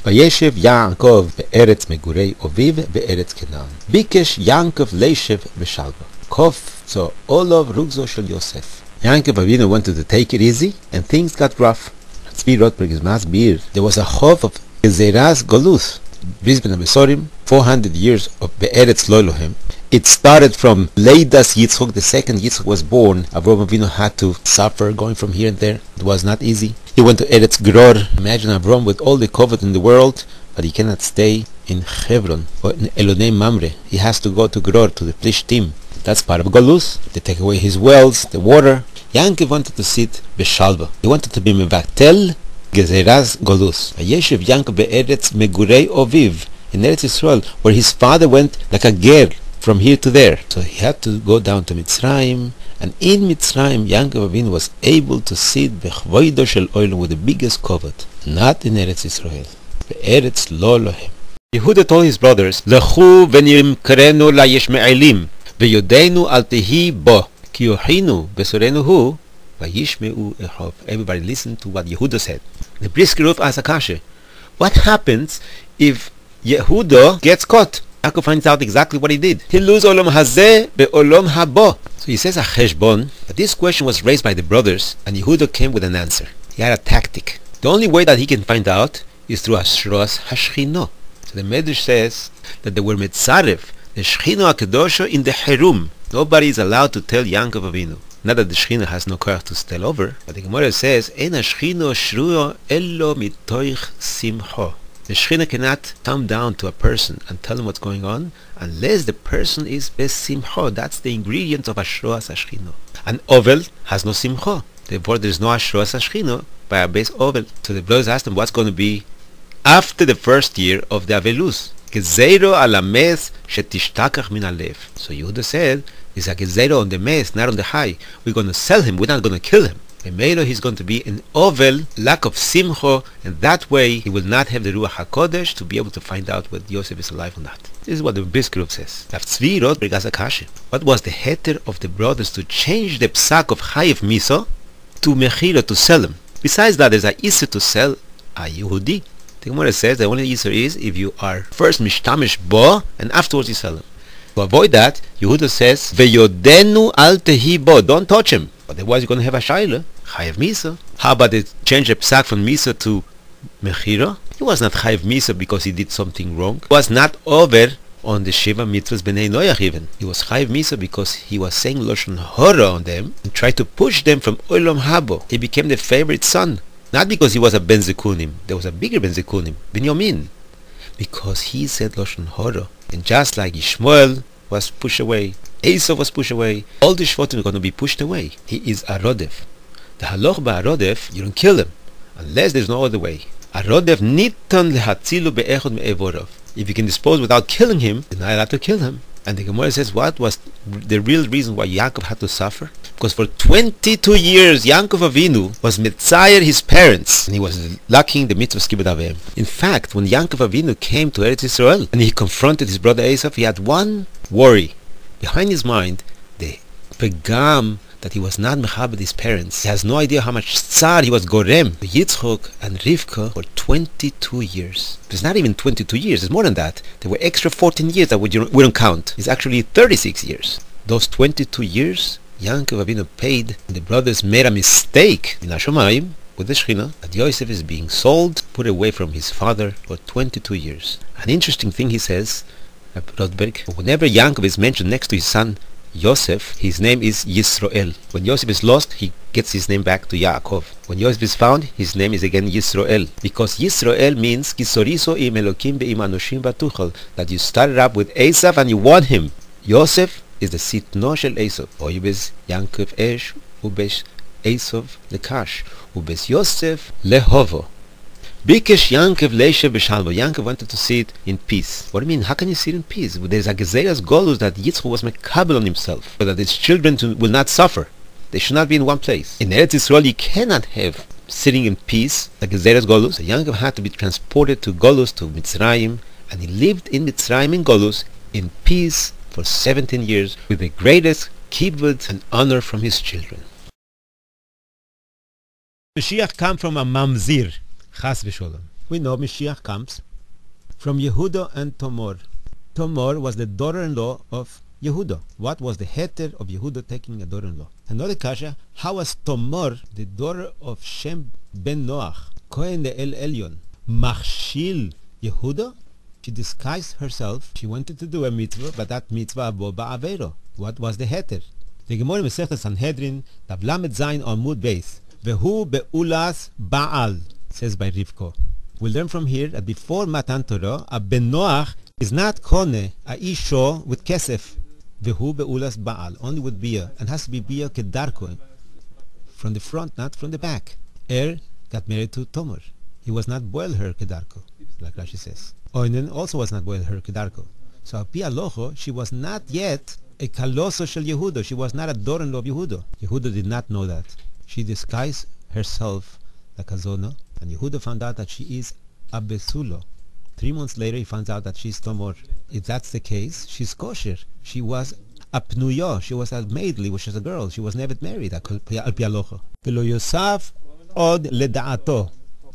וישב יעקב בארץ מגורי אביו בארץ כנען. ביקש יעקב ליישב בשלווה. קופצו עולב רוגזו של יוסף. Yaakov Avinu wanted to take it easy, and things got rough. There was a chof of Gezeras Golus, Brisbane Besorim, 400 years of Be'eretz Lo Elohim. It started from Leidas Yitzchok, the second Yitzchok was born. Avraham Avinu had to suffer going from here and there. It was not easy. He went to Eretz Gror. Imagine Avraham with all the covet in the world, but he cannot stay in Hebron or in Elonei Mamre. He has to go to Gror, to the Plishtim. That's part of Golus. They take away his wells, the water. Yaakov wanted to sit beshalva. He wanted to be mevaktel gezeras golus. Vayeshev Yaakov be'eretz megurei oviv, in Eretz Yisrael, where his father went like a ger from here to there. So he had to go down to Mitzrayim, and in Mitzrayim Yaakov Avinu was able to sit bechvoido shel oilum, with the biggest covet, not in Eretz Yisrael, be'eretz lo lohem. Yehuda told his brothers, Lechu v'nimkerenu la'yishme'elim v'yodeinu al tehi bo. Everybody listen to what Yehuda said. The brisker Ruf asked Akasha, what happens if Yehuda gets caught? Yaakov finds out exactly what he did. He lose olam hazeh be'olam habo. So he says a cheshbon, but this question was raised by the brothers, and Yehuda came with an answer. He had a tactic. The only way that he can find out is through Ashros Hashchino. So the Medrash says that they were mitzarev, the Shechino HaKadosha in the Herum. Nobody is allowed to tell Yaakov Avinu. Not that the Shechina has no courage to tell over, but the Gemara says, "Ein Shechino shruo elo mitoich simcho." The Shechina cannot come down to a person and tell him what's going on unless the person is besimcho. That's the ingredient of Ashroas Hashchino. An ovel has no simcho. Therefore, there is no Ashroas Hashchino by a base ovel. So the brothers asked him what's going to be after the first year of the Avelus. Gezeiro ala mes shetishtachach min alev. So Yehuda said, "It's a gezeiro on the mes, not on the high. We're going to sell him. We're not going to kill him. Bemeilo, he's going to be an ovel, lack of simcho, and that way he will not have the ruach hakodesh to be able to find out whether Yosef is alive or not." This is what the brisker says. What was the heter of the brothers to change the psak of chayiv miso to mechira, to sell him? Besides that, there's a issur to sell a Yehudi. The Gemara says the only issur is if you are first mishtamish bo and afterwards you sell him. To avoid that, Yehuda says, "Veyodenu al tehi bo," don't touch him. Otherwise you're going to have a shaila, chayiv misa. How about they change the psak from misa to mechira? He was not chayiv misa because he did something wrong. He was not over on the shiva mitzvahs b'nei noyach even. He was chayiv misa because he was saying lashon hara on them and tried to push them from olam habo. He became the favorite son. Not because he was a Ben Zekunim. There was a bigger Ben Zekunim, Binyamin. Because he said Lashon Hara. And just like Ishmael was pushed away, Esau was pushed away, all the Shvatim are going to be pushed away. He is a Rodev. The Haloch ba'Arodev, you don't kill him. Unless there's no other way. A Rodev nitan lehatzilu be'echod me'evorov. If you can dispose without killing him, you're not allowed to kill him. And the Gemara says, what was the real reason why Yaakov had to suffer? Because for 22 years, Yaakov Avinu was mitzayer his parents, and he was lacking the mitzvah skibud avim. In fact, when Yaakov Avinu came to Eretz Yisrael and he confronted his brother Esau, he had one worry behind his mind: the pegam that he was not mechabed his parents. He has no idea how much tsar he was gorem to Yitzchok and Rivka for 22 years. It's not even 22 years, it's more than that. There were extra 14 years that we don't count. It's actually 36 years. Those 22 years, Yaakov Avinu paid. The brothers made a mistake in Hashomayim with the Shechina, that Yosef is being sold, put away from his father for 22 years. An interesting thing he says, Rodberg, whenever Yaakov is mentioned next to his son Yosef, his name is Yisroel. When Yosef is lost, he gets his name back to Yaakov. When Yosef is found, his name is again Yisroel. Because Yisroel means Kisoriso im Elokim be'im anoshim batuchal, that you started up with Esav and you won him. Yosef is the sitno shel Esav. Oyibes Yaakov Esh, ubes Esav lekash, ubes Yosef lehovo. Bikesh Yaakov leishev b'shalva. Yaakov wanted to see it in peace. What do you mean? How can you see it in peace? There's a gezeras golus that Yitzchak was mekabel on himself, so that his children will not suffer. They should not be in one place. In Eretz Yisrael, you cannot have sitting in peace like gezeras golus. So Yaakov had to be transported to Golus, to Mitzrayim, and he lived in Mitzrayim in Golus in peace for 17 years with the greatest kibud and honor from his children. Mashiach come from a mamzir. Chas v'sholom. we know Mashiach comes from Yehuda and Tamar. Tamar was the daughter-in-law of Yehuda. What was the heter of Yehuda taking a daughter-in-law? Another kasha, how was Tamar, the daughter of Shem ben Noach, Kohen the El Elyon, machshil Yehuda? She disguised herself. She wanted to do a mitzvah, but that mitzvah bo ba'avero. What was the heter? The Gemara in Masechet Sanhedrin, Tav Lamed Zayin Amud Beis, Vehu be'ulas Baal, says by Rivko. We learn from here that before Matan Torah, a ben Noach is not kone, a isho with kesef. Vehu be'ulas Baal, only with bia, and has to be bia kedarko, from the front, not from the back. Got married to Tamar. He was not boel her kedarko, like Rashi says. Oinen also was not boel her kedarko. So Api Alocho, she was not yet a kaloso shel Yehuda. She was not a daughter-in-law of Yehuda. Yehuda did not know that. She disguised herself like a zona, and Yehuda found out that she is a besulo. 3 months later, he finds out that she's Tamar. If that's the case, she's kosher. She was a pnuya. She was a maidly, which is a girl. She was never married. Al pi alocha. V'lo yosaf od leda'ato.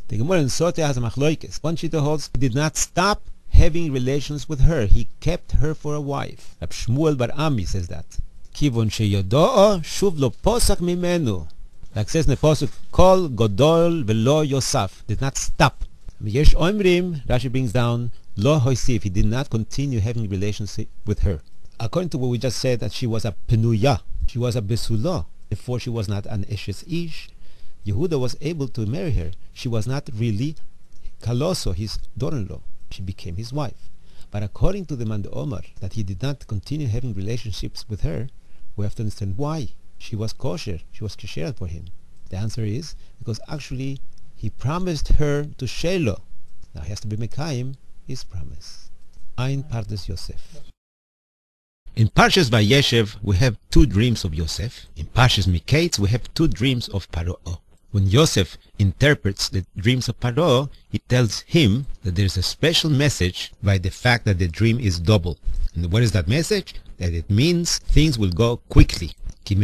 The Gemara in Sotah has a machloikes. One shita holds, he did not stop having relations with her. He kept her for a wife. Rab Shmuel bar Ami says that. Kivon sheyodo'o shuv lo posak mimenu. Like says in the posuk, Kol Godol Velo Yosaf, did not stop. Yesh Omrim, Rashi brings down, Lo Hoisif, he did not continue having relations with her. According to what we just said, that she was a Penuya, she was a Besulah, therefore she was not an Eshes Ish. Yehuda was able to marry her. She was not really Kaloso, his daughter-in-law. She became his wife. But according to the Man Omar, that he did not continue having relationships with her, we have to understand why. She was kosher. She was kosher for him. The answer is because actually he promised her to Shelo. Now he has to be Mekayim his promise. Ein Pardes Yosef. In Poroshath Vayeshev we have 2 dreams of Yosef. In Parshas Miketz we have 2 dreams of Paro. When Yosef interprets the dreams of Paro, he tells him that there is a special message by the fact that the dream is double. And what is that message? That it means things will go quickly. This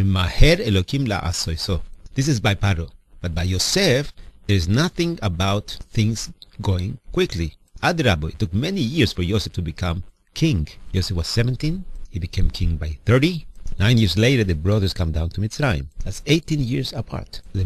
is by Paro. But by Yosef, there is nothing about things going quickly. Adrabo, it took many years for Yosef to become king. Yosef was 17, he became king by 30. 9 years later, the brothers come down to Mitzrayim. That's 18 years apart. What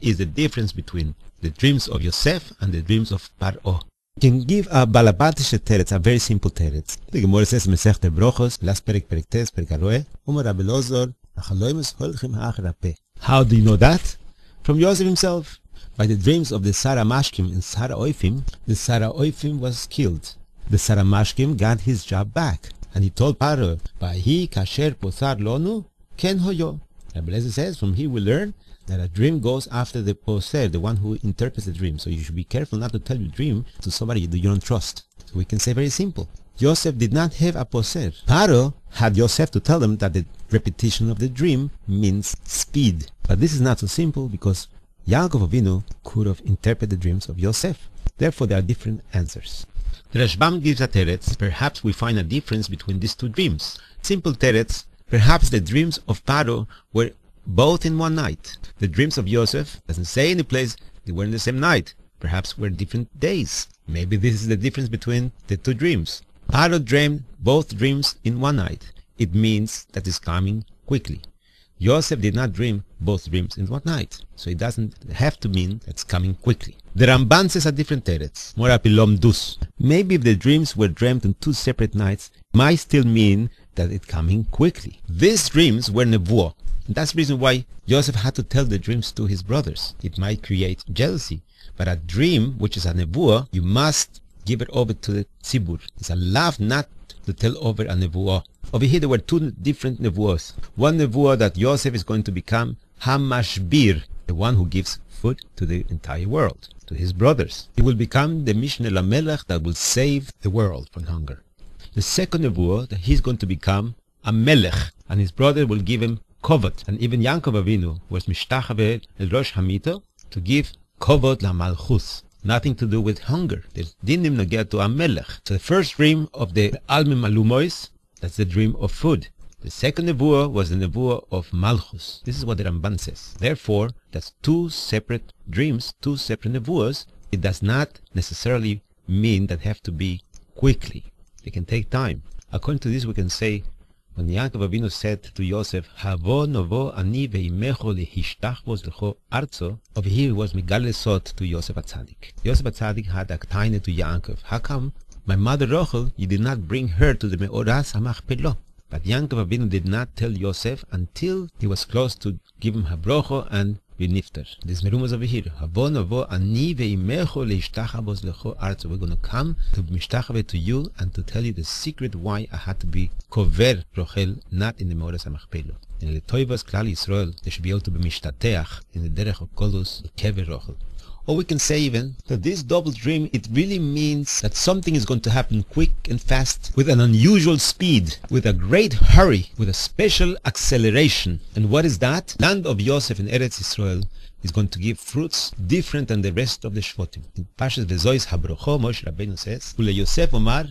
is the difference between the dreams of Yosef and the dreams of Paro? You can give a balabatische teretz, a very simple teretz. The Gemara says in Masechet Brochos, last perek, perek tes, perek aroeh, Umar Rabbi Elazar, achaloimus holchim ha'achrape. How do you know that? From Yosef himself. By the dreams of the Sarah Mashkim and Sarah Oifim, the Sarah Oifim was killed. The Sarah Mashkim got his job back. And he told Paro, Vahi kasher posar lonu, ken hoyo. Rabbi Elazar says, from here we learn that a dream goes after the poser, the one who interprets the dream. So you should be careful not to tell your dream to somebody you don't trust. So we can say very simple. Yosef did not have a poser. Paro had Yosef to tell him that the repetition of the dream means speed. But this is not so simple because Yaakov Avinu could have interpreted the dreams of Yosef. Therefore, there are different answers. The Rashbam gives a teretz. Perhaps we find a difference between these 2 dreams. Simple teretz. Perhaps the dreams of Paro were both in one night. The dreams of Yosef doesn't say any place they were in the same night. Perhaps were different days. Maybe this is the difference between the 2 dreams. Paro dreamed both dreams in one night. It means that it's coming quickly. Yosef did not dream both dreams in one night, so it doesn't have to mean it's coming quickly. The Ramban says a different teretz, more apilom dus. Maybe if the dreams were dreamt on 2 separate nights, it might still mean that it's coming quickly. These dreams were nevuah. That's the reason why Joseph had to tell the dreams to his brothers. It might create jealousy. But a dream, which is a nevuah, you must give it over to the tzibur. It's a lav not to tell over a nevuah. Over here there were 2 different nevuahs. One nevuah that Yosef is going to become Hamashbir, the one who gives food to the entire world, to his brothers. He will become the Mishneh Lamelech that will save the world from hunger. The second nevuah, that he's going to become a melech, and his brother will give him kovot. And even Yaakov Avinu was mishtachave el Rosh Hamito to give kovot la malchus. Nothing to do with hunger. There's dinim nogea to a melech. So the first dream of the Almim Alumois, that's the dream of food. The second nevuah was the nevuah of Malchus. This is what the Ramban says. Therefore, that's two separate dreams, two separate nevuahs. It does not necessarily mean that have to be quickly. They can take time. According to this, we can say, when Yaakov Avinu said to Yosef, Havo novo ani veimecho lehishtachvos lecho arzo, over here he was Megale Sot to Yosef HaTzadik. Yosef HaTzadik had a taina to Yaakov. How come my mother Rachel, you did not bring her to the Meoras HaMachpelah? But Yaakov Avinu did not tell Yosef until he was close to give him Habrocho and Binifter. This merumas over here. Havo novo ani veimecho lehishtachvos lecho arzo. We're going to come to mishtachve to you and to tell you the secret why I had to be kover Rachel, not in the Meoras HaMachpelah. In the Toivas Klal Yisrael, they should be able to be mishtateach in the derech of kolus kever Rachel. Or we can say even that this double dream, it really means that something is going to happen quick and fast, with an unusual speed, with a great hurry, with a special acceleration. And what is that? Land of Yosef in Eretz Yisrael is going to give fruits different than the rest of the Shvotim. In Parshas V'zois Habrocho, Moshe Rabbeinu says, Ule Yosef Omar,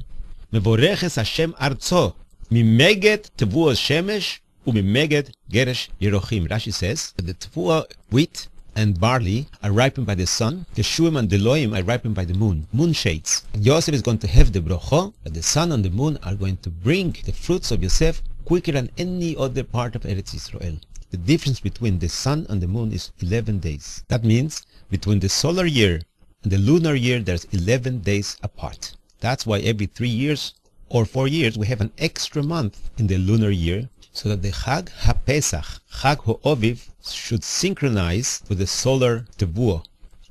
Mevoreches Hashem Arzo, Mimeget Tevuos Shemesh, Umimeget Geresh Yerochim. Rashi says that the Tevuah wheat and barley are ripened by the sun. The shuim and the loim are ripened by the moon. Moon shades. And Yosef is going to have the brocho, but the sun and the moon are going to bring the fruits of Yosef quicker than any other part of Eretz Yisrael. The difference between the sun and the moon is 11 days. That means between the solar year and the lunar year, there's 11 days apart. That's why every 3 years or 4 years we have an extra month in the lunar year, so that the Chag HaPesach, Chag HaOviv, should synchronize with the solar Tevuah.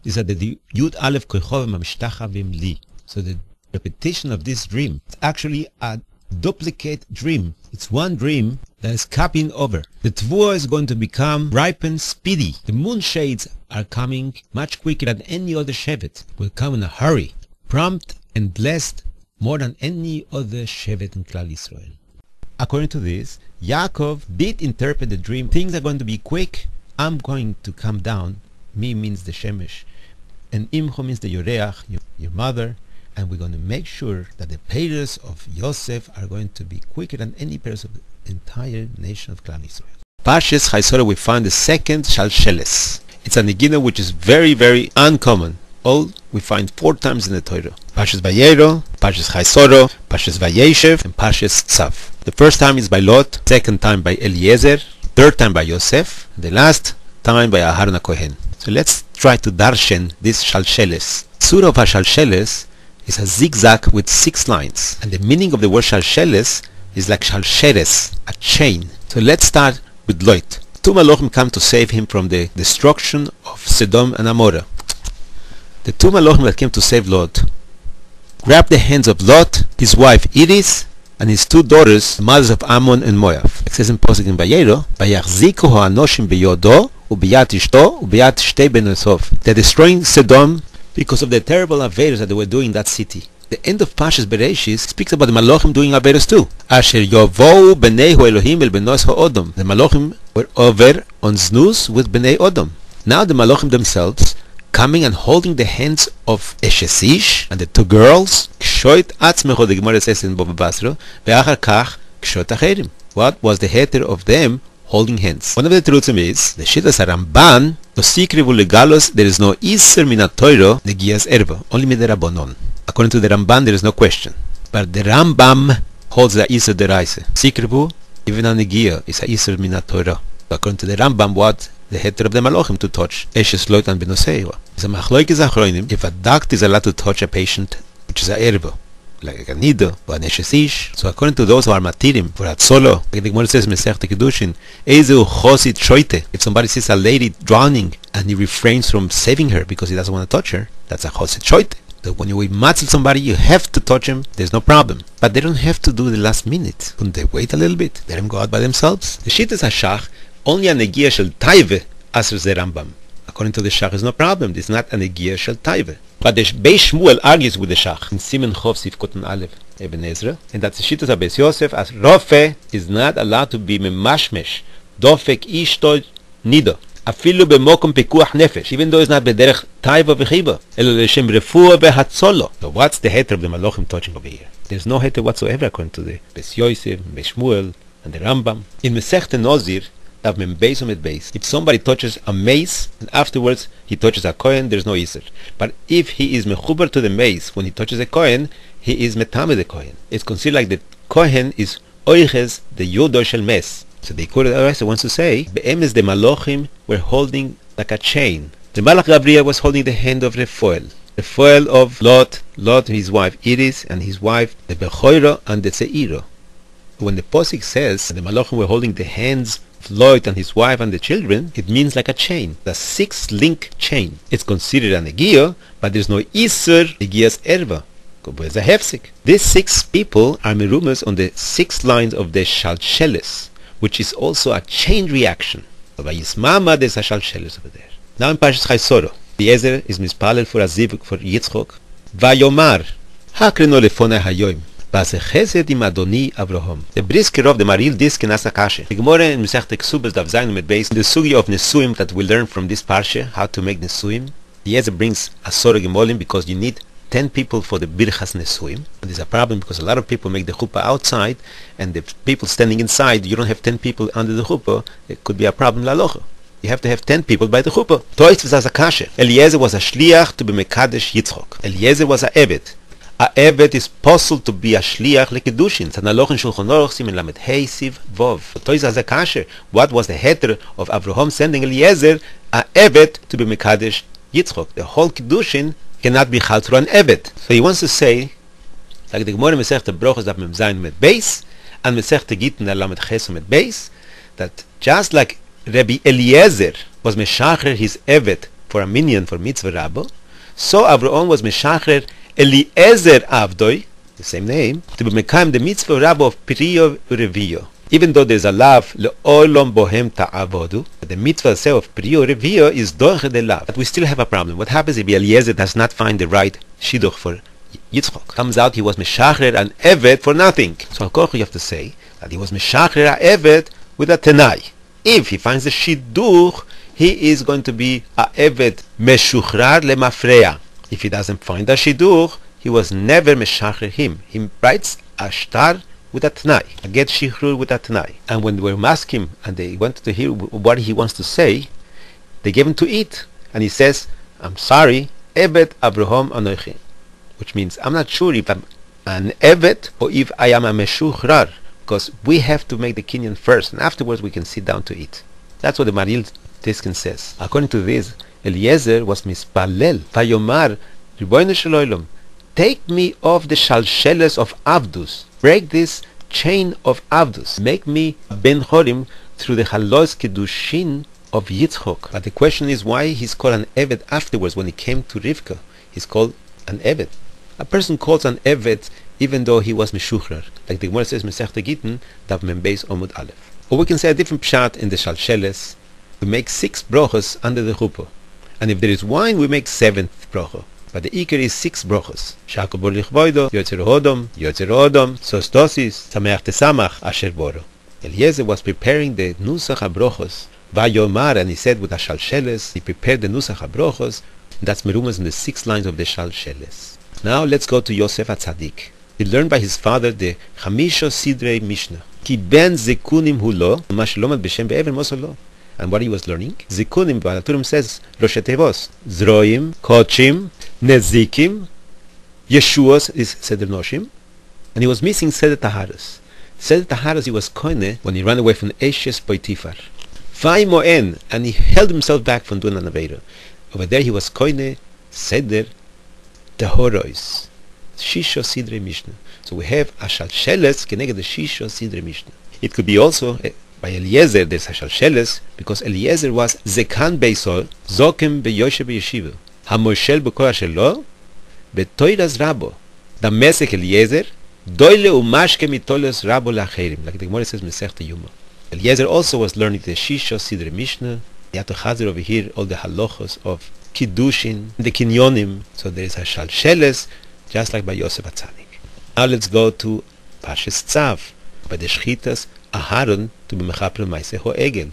Is that the Yud Aleph Koichovim HaMishtachavim Li. So the repetition of this dream is actually a duplicate dream. It's one dream that is copying over. The Tevuah is going to become ripened speedy. The moon shades are coming much quicker than any other Shevet. Will come in a hurry, prompt and blessed more than any other Shevet in Klal Yisrael. According to this, Yaakov did interpret the dream. Things are going to be quick. I'm going to come down. Me means the Shemesh. And Imcho means the Yoreach, your mother. And we're going to make sure that the payers of Yosef are going to be quicker than any payers of the entire nation of Klal Yisrael. Parshas Chaisora, we find the second Shalsheles. It's a Negina which is very, very uncommon. All we find 4 times in the Torah. Parshas Vayero, Parshas Chaisoro, Parshas Vayeshev, and Parshas Tzav. The first time is by Lot, second time by Eliezer, third time by Yosef, the last time by Aharon HaKohen. So let's try to darshan this Shalsheles. Surah of Shalsheles is a zigzag with 6 lines. And the meaning of the word Shalsheles is like Shalsheres, a chain. So let's start with Lot. 2 Malachim come to save him from the destruction of Sodom and Amorah. The 2 Malachim that came to save Lot grabbed the hands of Lot, his wife Iris, and his 2 daughters, the mothers of Ammon and Moab. It says in Posuk in Vayero, Vayachziku ha'anoshim beyodo, ubiyat ishto, ubiyat shtei benosov. They're destroying Sodom because of the terrible averos that they were doing in that city. The end of Parshas Bereshis speaks about the Malachim doing averos too. Asher yovou b'nei Elohim el benos ha'odom. The Malachim were over on znus with b'nei Odom. Now the Malachim themselves coming and holding the hands of Eshesish and the 2 girls. Kshoit atzmecho, the Gemara says in Bava Basra, ve'achar kach kshoit acherim. What was the heter of them holding hands? One of the truths is, the Shittas HaRamban, no sikrivu legalos, there is no iser min ha-Torah negias erva, only midirabonon. According to the Ramban, there is no question. But the Rambam holds the iser deraise. Sikrivu, even a negia, is a iser min ha-Torah. According to the Rambam, what? The heter of the Malachim to touch Eshes Lot and Benoseiwa. It's a machloikes achronim. If a doctor is allowed to touch a patient, which is a erva, like a nido or an Eshesish, so according to those who are matirim for Hatzolo, like the Gemara says Mesechta Kedushin, Ezu chosit shoite. If somebody sees a lady drowning and he refrains from saving her because he doesn't want to touch her, that's a chosit shoite. That when you matzel somebody, you have to touch him, there's no problem. But they don't have to do the last minute. Couldn't they wait a little bit? Let them go out by themselves. The shit is a shach, only a negia shel taive asers the Rambam. According to the shach, is no problem. It's not a negia shel taive. But the Beis Shmuel argues with the shach in Simen Chov Sifkoten Aleph Eben Ezra, and that the shittas of Beis Yosef as Rofe is not allowed to be memashmesh dofek ishto nido afilu bemokom pekuach nefesh, even though it's not bederech taiva v'chiba elo leshem refuah v'hatzolo. So what's the heter of the Malachim touching over here? There's no heter whatsoever according to the Beis Yosef, Beis Shmuel, and the Rambam. In Masechta Nozir, Dav Mem Beis Umed Beis, if somebody touches a mace and afterwards he touches a kohen, there's no iser. But if he is mechuber to the mace when he touches a kohen, he is metame the kohen. It's considered like the kohen is oiches the yodo shel mes. So the Ikura wants to say, Be'emes the Malochim were holding like a chain. The Malach Gabriel was holding the hand of Refuel of Lot, his wife Iris, and his wife the Bechoiro and the Seiro. When the Posik says the Malachim were holding the hands of Lot and his wife and the children, it means like a chain, the 6-link chain. It's considered an Egiyah, but there's no Isur Egiyah's Erva. There's a Hefsik. These 6 people are merumas on the 6 lines of the Shalshelis, which is also a chain reaction. By Yismama, there's a Shalshelis over there. Now in Parshas Chaisoro, Eliezer is mispalel for a zivuk for Yitzchok. Vayomar, hakreno lefonai hayoim, base chesed im Adoni Avraham. The brisker of the Maril Disk in Asakashe. The Gemara in Masechta Ksubas Dav Zayin Umed Beis, the sugi of Nesuim that we learn from this parsha, how to make Nesuim. Eliezer brings a Sora Gemolim because you need 10 people for the Birchas Nesuim. And there's a problem because a lot of people make the chuppah outside, and the people standing inside, you don't have 10 people under the chuppah, it could be a problem lalocha. You have to have 10 people by the chuppah. Tois was a kashe. Eliezer was a shliach to be mekadesh Yitzchok. Eliezer was a evet. A evet is possible to be a shliach lekedushin. Tzanaloch in Shulchan Aruch Siman Lamed Hey Siv Vov. Tois was a kashe. What was the heter of Avraham sending Eliezer, a evet, to be mekadesh Yitzchok? The whole kedushin cannot be chal through an evet. So he wants to say, like the Gemara Masechta Brochos Dav Mem Zayin Umed Beis and Masechta Gittin Lamed Ches Umed Beis, that just like Rabbi Eliezer was meshacher his evet for a minyan for mitzvah rabbo, so Avraham was meshacher Eliezer Avdoi, the same name, to be mekayim the mitzvah rabbo of Priyo Reviyo. Even though there's a lav le'olam bohem ta'avodu, the mitzvah of Priyo Reviyo is doche de lav. But we still have a problem. What happens if Eliezer does not find the right shidduch for Yitzchok? Comes out he was meshacher an evet for nothing. So you have to say that he was meshacher a evet with a tenai. If he finds the shidduch, he is going to be a evet meshuchrar lemafreya. If he doesn't find a shidduch, he was never meshacher him. He writes a shtar with a t'nai, a get shichrur with a t'nai. And when they were asking him and they wanted to hear what he wants to say, they gave him to eat. And he says, I'm sorry, evet Avraham anochi. Which means, I'm not sure if I'm an evet or if I am a meshuchrar. Because we have to make the kinyan first, and afterwards we can sit down to eat. That's what the Maril Diskin says. According to this, Eliezer was mispalel, vayomar, Ribono shel olam, take me off the shalsheles of Avdus, break this chain of Avdus, make me ben chorim through the halos kedushin of Yitzchok. But the question is why he's called an evet afterwards. When he came to Rivka, he's called an evet. A person calls an evet even though he was meshuchrar, like the Gemara says Masechta Gittin Dav Mem Beis Omud Aleph. Or we can say a different pshat in the shalsheles. We make 6 brochos under the chuppah, and if there is wine, we make 7th brocho. But the ikar is 6 brochos. Shakol bor lichvoido, yotzer hodom, sostosis, sameach tesamach, asher boro. Eliezer was preparing the nusach habrochos, vayomar, and he said with the shalsheles, he prepared the nusach habrochos, and that's merumas in the 6 lines of the shalsheles. Now let's go to Yosef HaTzadik. He learned by his father the Chamisho Sidrei Mishnah. Ki ben zikunim hulo, mashlomad b'shem be'ever mosolo. And what he was learning? Zikunim, Balaturim says, Rosh Tevos, Zroim, Kochim, Nezikim, Yeshuos is Seder Noshim, and he was missing Seder Taharos. Seder Taharos he was koine when he ran away from Eshes Poitifar. Vai Moen, and he held himself back from doing an Aveira. Over there he was koine Seder Tahorois. Shisho Sidrei Mishnah. So we have a Shalsheles keneged the Shisho Sidrei Mishnah. It could be also by Eliezer there's a Shalsheles because Eliezer was Zekan Beisol Zokem Beyoshe Beyeshiva Hamoshel B'Kol Shelo B'Toiras Rabo Damesek Eliezer Doile Umashke Mitoles Rabo Lacherim, like the Gemara says Masechta Yuma. Eliezer also was learning the Shisho Sidrei Mishnah. He had to chazer over here all the halachos of Kiddushin, the Kinyonim. So there is a Shalsheles just like by Yosef HaTzadik. Now let's go to Parshas Tzav, by the Shchitas Aharon to be Mechaper Maaseh Ho'egel,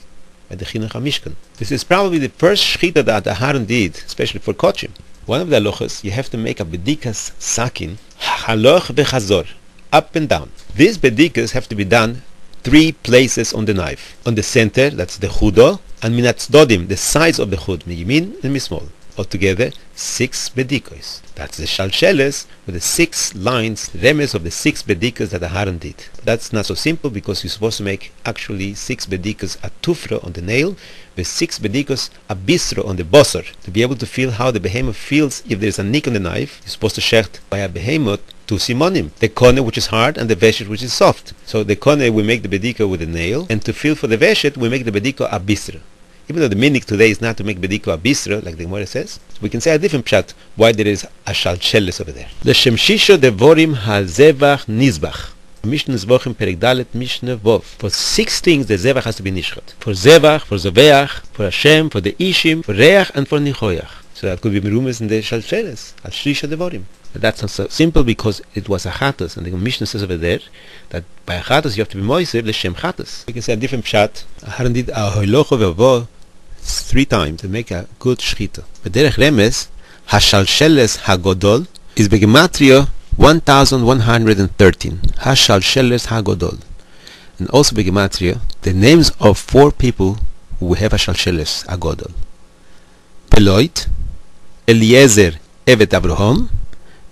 by the Chinuch HaMishkan. This is probably the first Shchita that Aharon did, especially for Kochim. One of the halachas, you have to make a Bedikas Sakin, Haloch Bechazor, up and down. These Bedikas have to be done 3 places on the knife. On the center, that's the chudo, and minatzdodim, the sides of the chud, miyimin and mismol. Altogether, 6 bedikos. That's the shalsheles with the 6 lines, remes of the 6 bedikos that Aharon did. But that's not so simple because you're supposed to make actually 6 bedikos a tufra on the nail, with 6 bedikos a bistro on the bosser. To be able to feel how the behemoth feels if there's a nick on the knife, you're supposed to shecht by a behemoth 2 simonim. The kone, which is hard, and the veshet, which is soft. So the kone, we make the bediko with a nail, and to feel for the veshet, we make the bediko a bistro. Even though the minik today is not to make bediko a bistro, like the Gemara says, we can say a different pshat why there is a shalcheles over there. L'shem shisho devorim hazevach nizbach. Mishnah Zvochim Perek Dalet Mishnah Vov. For 6 things the zevach has to be nishchat. For zevach, for zoveach, for Hashem, for the ishim, for reach, and for nichoyach. So that could be merumas in the shalcheles, al shlisha devorim. But that's not so simple because it was a chatos, and the Mishnah says over there that by a chatos you have to be moisev l'shem chatos. We can say a different pshat. Aharon did a hoilocho ve'avo 3 times to make a good shchita. But derech remes, hashalsheles hagodol is begematria 1113. Hashalsheles hagodol. And also begematria, the names of 4 people who have a shalsheles hagodol. Peloit, Eliezer, Evet Abraham,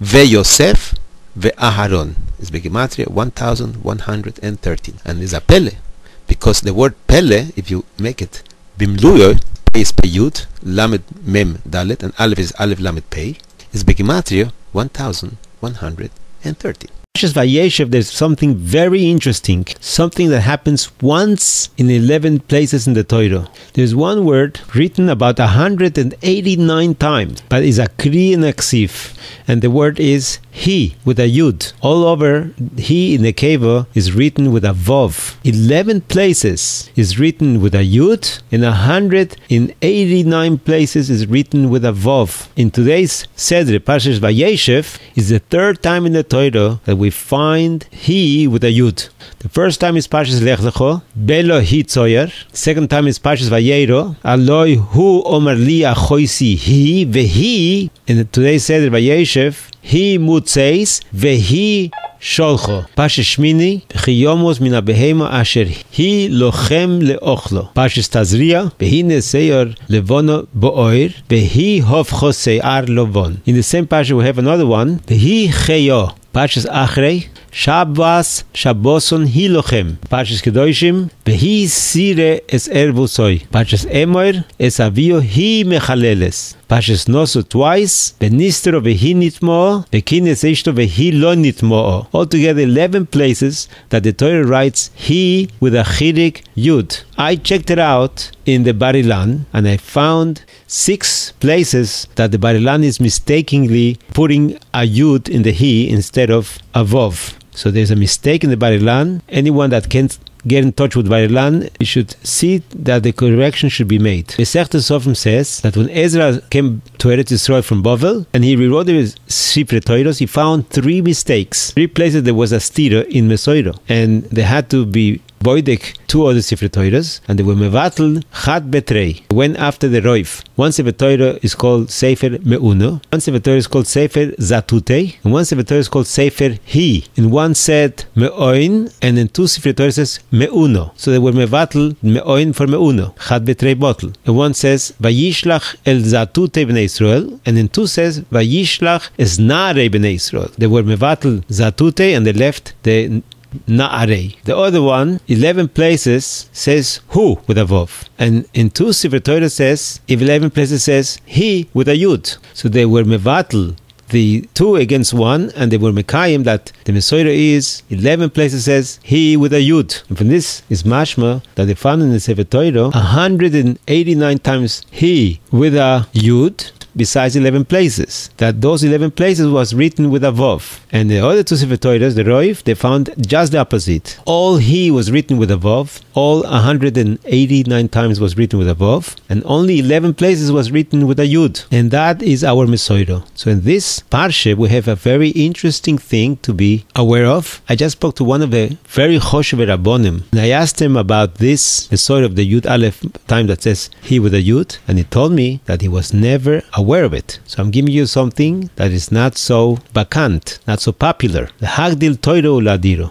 Veyosef, Ve'aharon. Is begematria 1113. And is a pele, because the word pele, if you make it Bimluyo, Pei is Peyut, Lamed Mem Dalet, and Aleph is Aleph Lamed Pei, is begematria 1130. Poroshath Vayeshev, there's something very interesting, something that happens once in 11 places in the Torah. There's one word written about 189 times, but it's a kri and a ksif, and the word is he with a yud. All over, he in the keva is written with a vav. 11 places is written with a yud, and 189 places is written with a vav. In today's Sedre, Poroshath Vayeshev, is the 3rd time in the Torah that we find he with a yud. The first time is Poroshath Lech Lecho, Belo hi tzoyer. Second time is Poroshath Vayero, Aloi hu omer li achoisi he, vehi. In today's Sedre Vayeshev, he mutzeis, vehi sholcho. Poroshath Shmini, chiyomos min habehema asher hi lochem leochlo. Poroshath Tazria, vehi neseyor levono bo'oir, vehi hofcho se'ar lovon. In the same parsha we have another one, vehi cheyo. Poroshath Achrei, Shabbos Shabboson Hilochem. Poroshath Kedoshim, Vehi Sire es Ervusoi. Poroshath Emoir, es Avio Hi Mechaleles. Poroshath Noso twice, Benistro Vehi Nitmo, Vekines Eshto Vehi Lo Nitmo. Altogether 11 places that the Torah writes he with a chirik yud. I checked it out in the Barilan, and I found 6 places that the Barilan is mistakenly putting a yud in the he instead of a vov. So there's a mistake in the Barilan. Anyone that can't get in touch with Barilan, you should see that the correction should be made. Masechta Sofrim says that when Ezra came to Eretz Yisrael from Bavel and he rewrote his Sifrei Toiros, he found 3 mistakes. 3 places there was a stira in Mesoiro, and they had to be boidek 2 other Sifrei Toiros, and they were mevatel chad betrei. When after the roif, one Sifrei Torah is called Sefer Meuno, one Sifrei Torah is called Sefer Zatutei, and one Sifrei Torah is called Sefer Hi. In one said Meoin, and in 2 Sifrei Torah says Meuno. So they were mevatel Meoin for Meuno, chad betrei bottle. And one says Vayishlach el Zatutei b'nei Israel, and in 2 says Vayishlach es Naarei b'nei Israel. They were mevatel Zatutei, and they left the Na'arei. The other one, 11 places, says who with a vav. And in 2 Sifrei Torah says, 11 places says he with a yud. So they were mevatel the 2 against 1, and they were mekayim that the Mesoira is 11 places says he with a yud. And from this is mashma that they found in the Sifrei Torah 189 times he with a yud, besides 11 places. That those 11 places was written with a vav. And the other 2 Sifrei Torahs, the roif, they found just the opposite. All he was written with a vav, all 189 times was written with a vav, and only 11 places was written with a yud. And that is our Mesoiro. So in this parsha, we have a very interesting thing to be aware of. I just spoke to one of the very choshev rabbonim, and I asked him about this Mesoiro of the yud aleph time that says he with a yud, and he told me that he was never aware of it. So I'm giving you something that is not so bakant, not so popular. The Hagdil Toiro Uladiro.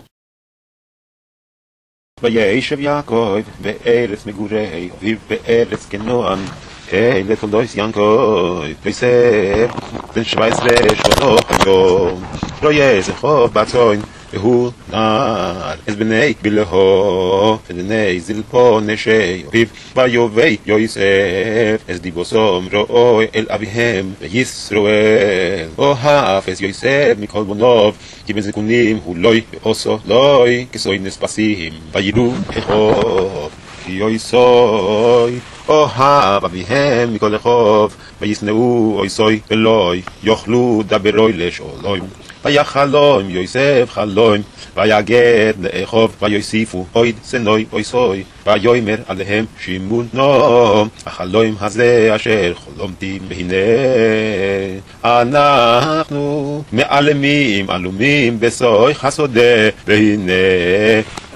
וישב יעקב בארץ מגורי אביו בארץ כנען לתולדות יעקב ויוסף בן 17 שנות היום רואה זכור בצאן והוא נער אז בני בלהו ובני זלפו נשי אביו ויובא יוסף אז דיבוסום רואי אל אביהם וישראל אוהב אז יוסף מכל בניו כי בזקונים הוא לוי ועושו לוי כסוי נספסים ויראו אחיו כי יוסוי אוהב אביהם מכל אחיו וישנאו אויסוי ולוי יאכלו דברוי לשאולוי ויחלום יוסף חלום ויגד לאחיו ויוסיפו אויד שנוי אויסוי ויאמר עליהם שמעו החלום הזה אשר חלומתי והנה אנחנו מעלמים עלומים בסוי חסודה והנה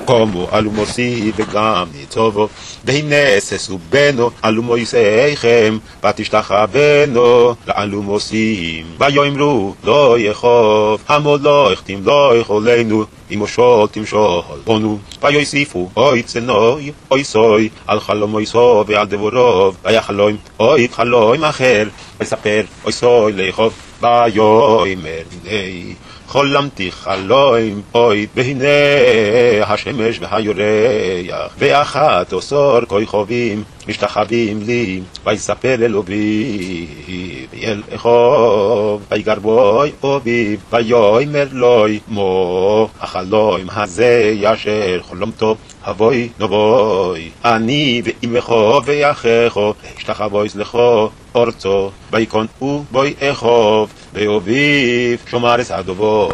קומו אלומוסי וגם ניצובו והנה ססו בנו אלומויסייכם ותשתחווינו לאלומוסים ויאמרו לא יחוב המולך תמלוך עלינו ומשול תמשול בנו ויוסיפו אוי צנוי אוי סוי על חלום אויסו ועל דבורוב ויחלום אוי חלום אחר ויספר אוי סוי ליחוב ויאמר הנה חלמתי חלום אוי והנה השמש והיורח ואחת עשר כוכבים משתחווים לי ויספר אל אביו ואל אחיו ויגר בו אביו ויאמר לו מו החלום הזה אשר חלמתו הבוי נבוי אני ואימך ואחיך השתחוויס לך ארצו ויקון ובוי אחיו ואביו שומר את הדבור